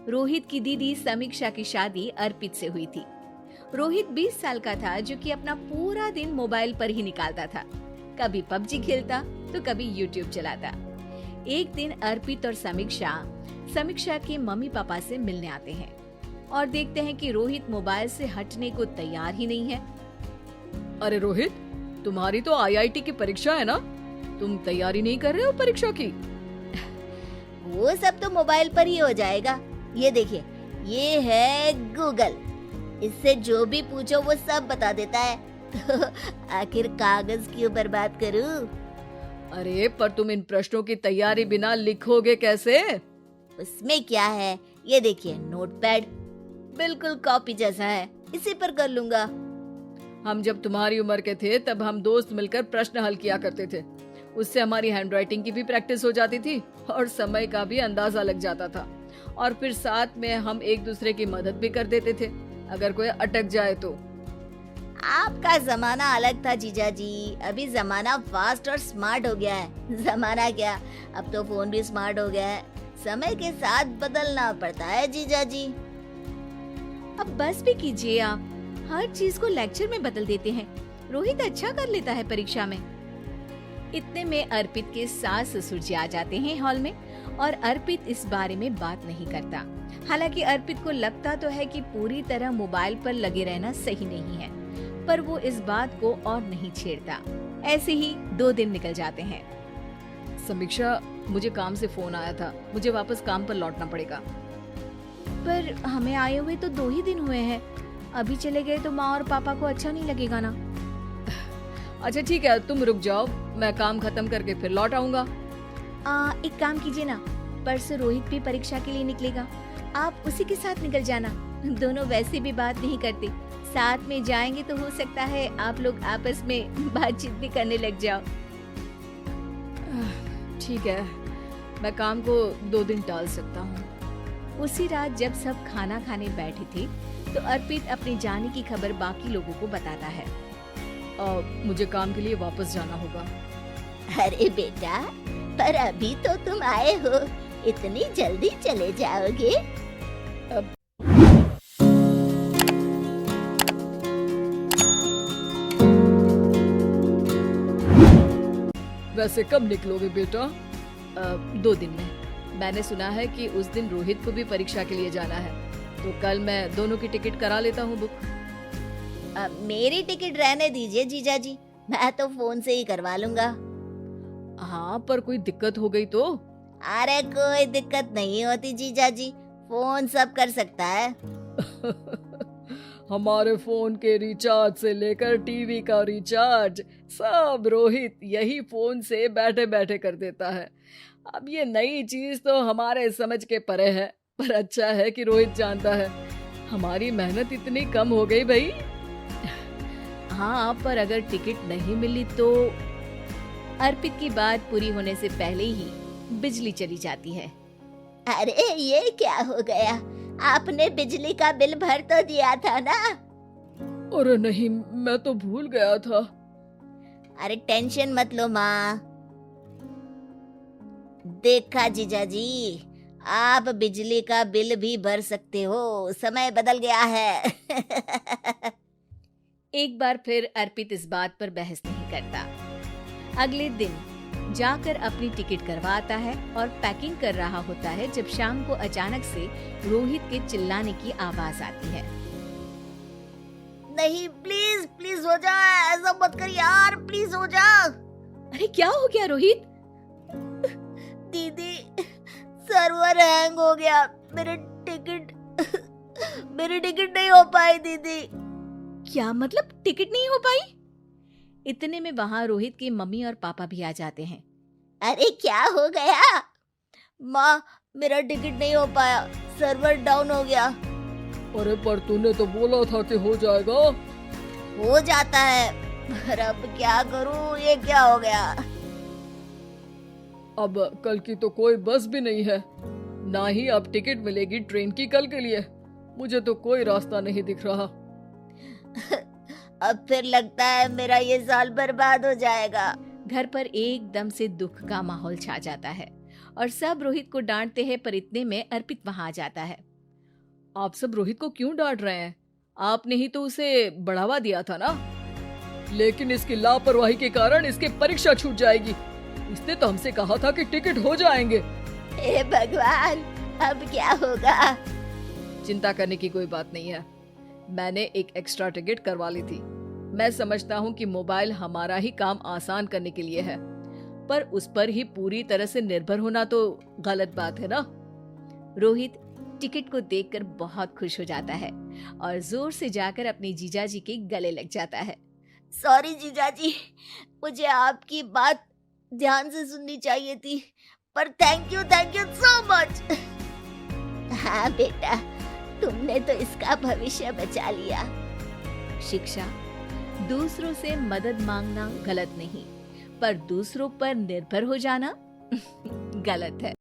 रोहित की दीदी समीक्षा की शादी अर्पित से हुई थी। रोहित 20 साल का था, जो कि अपना पूरा दिन मोबाइल पर ही निकालता था। कभी पबजी खेलता तो कभी यूट्यूब चलाता। एक दिन अर्पित और समीक्षा के मम्मी पापा से मिलने आते हैं और देखते हैं कि रोहित मोबाइल से हटने को तैयार ही नहीं है। अरे रोहित, तुम्हारी तो आईआईटी की परीक्षा है ना, तुम तैयारी नहीं कर रहे हो परीक्षा की? वो सब तो मोबाइल पर ही हो जाएगा। ये देखिए, ये है गूगल, इससे जो भी पूछो वो सब बता देता है। तो आखिर कागज क्यों बर्बाद करूं? अरे पर तुम इन प्रश्नों की तैयारी बिना लिखोगे कैसे? उसमें क्या है, ये देखिए नोटपैड, बिल्कुल कॉपी जैसा है, इसी पर कर लूंगा। हम जब तुम्हारी उम्र के थे तब हम दोस्त मिलकर प्रश्न हल किया करते थे। उससे हमारी हैंडराइटिंग की भी प्रैक्टिस हो जाती थी और समय का भी अंदाजा लग जाता था। और फिर साथ में हम एक दूसरे की मदद भी कर देते थे अगर कोई अटक जाए तो। आपका जमाना अलग था जीजा जी, अभी जमाना फास्ट और स्मार्ट हो गया है। जमाना क्या, अब तो फोन भी स्मार्ट हो गया है। समय के साथ बदलना पड़ता है जीजा जी। अब बस भी कीजिए, आप हर चीज को लेक्चर में बदल देते हैं। रोहित अच्छा कर लेता है परीक्षा में। इतने में अर्पित के सास ससुर जी आ जाते हैं हॉल में और अर्पित इस बारे में बात नहीं करता। हालांकि अर्पित को लगता तो है कि पूरी तरह मोबाइल पर लगे रहना सही नहीं है, पर वो इस बात को और नहीं छेड़ता। ऐसे ही 2 दिन निकल जाते हैं। समीक्षा, मुझे काम से फोन आया था, मुझे वापस काम पर लौटना पड़ेगा। पर हमें आए हुए तो 2 ही दिन हुए हैं, अभी चले गए तो माँ और पापा को अच्छा नहीं लगेगा ना। अच्छा ठीक है, तुम रुक जाओ, मैं काम खत्म करके फिर लौट आऊंगा। एक काम कीजिए ना, परसों रोहित भी परीक्षा के लिए निकलेगा, आप उसी के साथ निकल जाना। दोनों वैसे भी बात नहीं करते, साथ में जाएंगे तो हो सकता है आप लोग आपस में बातचीत भी करने लग जाओ। ठीक है, मैं काम को 2 दिन टाल सकता हूँ। उसी रात जब सब खाना खाने बैठे थे तो अर्पित अपने जाने की खबर बाकी लोगों को बताता है। मुझे काम के लिए वापस जाना होगा। अरे बेटा, पर अभी तो तुम आए हो, इतनी जल्दी चले जाओगे? वैसे कब निकलोगे बेटा? 2 दिन में। मैंने सुना है कि उस दिन रोहित को भी परीक्षा के लिए जाना है, तो कल मैं दोनों की टिकट करा लेता हूँ बुक। मेरी टिकट रहने दीजिए जीजा जी, मैं तो फोन से ही करवा लूंगा। हाँ, पर कोई दिक्कत हो गई तो? अरे कोई दिक्कत नहीं होती जीजा जी, फोन सब कर सकता है। हमारे फोन के रिचार्ज से लेकर टीवी का रिचार्ज सब रोहित यही फोन से बैठे बैठे कर देता है। अब ये नई चीज तो हमारे समझ के परे है, पर अच्छा है कि रोहित जानता है। हमारी मेहनत इतनी कम हो गई भाई। हाँ, पर अगर टिकट नहीं मिली तो? अर्पित की बात पूरी होने से पहले ही बिजली चली जाती है। अरे ये क्या हो गया, आपने बिजली का बिल भर तो दिया था ना? अरे नहीं, मैं तो भूल गया था। अरे टेंशन मत लो माँ। देखा जीजा जी, आप बिजली का बिल भी भर सकते हो, समय बदल गया है। एक बार फिर अर्पित इस बात पर बहस नहीं करता। अगले दिन जाकर अपनी टिकट करवाता है और पैकिंग कर रहा होता है जब शाम को अचानक से रोहित के चिल्लाने की आवाज आती है। नहीं, प्लीज प्लीज हो जा, ऐसा मत कर यार, प्लीज हो जा। अरे क्या हो गया रोहित? दीदी, सर्वर हैंग हो गया, मेरी टिकट नहीं हो पाई दीदी। क्या मतलब टिकट नहीं हो पाई? इतने में वहाँ रोहित के मम्मी और पापा भी आ जाते हैं। अरे क्या हो गया? माँ, मेरा टिकट नहीं हो पाया, सर्वर डाउन हो गया। अरे पर तूने तो बोला था कि हो जाएगा। हो जाता है, पर अब क्या करूँ, ये क्या हो गया? अब कल की तो कोई बस भी नहीं है, ना ही अब टिकट मिलेगी ट्रेन की कल के लिए। मुझे तो कोई रास्ता नहीं दिख रहा। अब फिर लगता है मेरा ये साल बर्बाद हो जाएगा। घर पर एकदम से दुख का माहौल छा जाता है और सब रोहित को डांटते हैं, पर इतने में अर्पित वहां आ जाता है। आप सब रोहित को क्यों डांट रहे हैं? आपने ही तो उसे बढ़ावा दिया था ना। लेकिन इसकी लापरवाही के कारण इसकी परीक्षा छूट जाएगी। इसने तो हमसे कहा था कि टिकट हो जाएंगे। हे भगवान, अब क्या होगा? चिंता करने की कोई बात नहीं है। मैंने एक एक्स्ट्रा टिकट करवा ली थी। मैं समझता हूँ कि मोबाइल हमारा ही काम आसान करने के लिए है, पर उस पर ही पूरी तरह से निर्भर होना तो गलत बात है ना। रोहित टिकट को देखकर बहुत खुश हो जाता है और जोर से जाकर अपने जीजाजी के गले लग जाता है। सॉरी जीजाजी, मुझे आपकी बात ध्यान से सुननी चाहिए थी, पर थैंक यू सो मच। हाँ बेटा, तुमने तो इसका भविष्य बचा लिया। शिक्षा, दूसरों से मदद मांगना गलत नहीं, पर दूसरों पर निर्भर हो जाना गलत है।